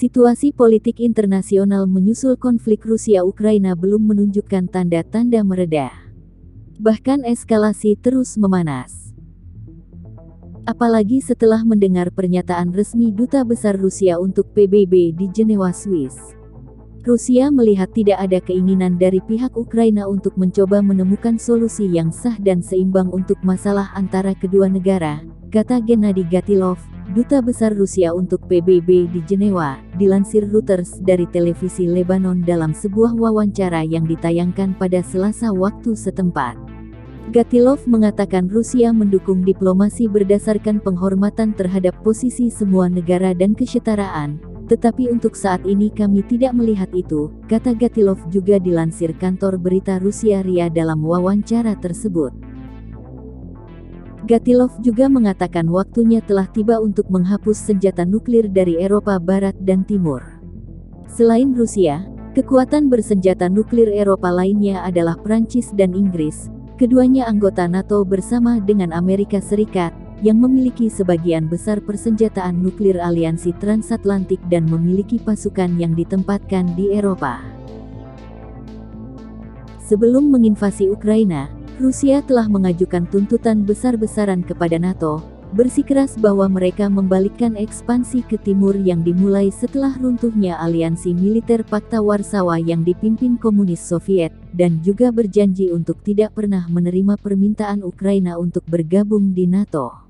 Situasi politik internasional menyusul konflik Rusia-Ukraina belum menunjukkan tanda-tanda mereda. Bahkan eskalasi terus memanas. Apalagi setelah mendengar pernyataan resmi Duta Besar Rusia untuk PBB di Jenewa, Swiss. Rusia melihat tidak ada keinginan dari pihak Ukraina untuk mencoba menemukan solusi yang sah dan seimbang untuk masalah antara kedua negara, kata Gennady Gatilov, Duta Besar Rusia untuk PBB di Jenewa, dilansir Reuters dari televisi Lebanon dalam sebuah wawancara yang ditayangkan pada Selasa waktu setempat. Gatilov mengatakan Rusia mendukung diplomasi berdasarkan penghormatan terhadap posisi semua negara dan kesetaraan, tetapi untuk saat ini kami tidak melihat itu, kata Gatilov juga dilansir kantor berita Rusia RIA dalam wawancara tersebut. Gatilov juga mengatakan waktunya telah tiba untuk menghapus senjata nuklir dari Eropa Barat dan Timur. Selain Rusia, kekuatan bersenjata nuklir Eropa lainnya adalah Prancis dan Inggris, keduanya anggota NATO bersama dengan Amerika Serikat, yang memiliki sebagian besar persenjataan nuklir aliansi transatlantik dan memiliki pasukan yang ditempatkan di Eropa. Sebelum menginvasi Ukraina, Rusia telah mengajukan tuntutan besar-besaran kepada NATO, bersikeras bahwa mereka membalikkan ekspansi ke timur yang dimulai setelah runtuhnya aliansi militer Pakta Warsawa yang dipimpin komunis Soviet, dan juga berjanji untuk tidak pernah menerima permintaan Ukraina untuk bergabung di NATO.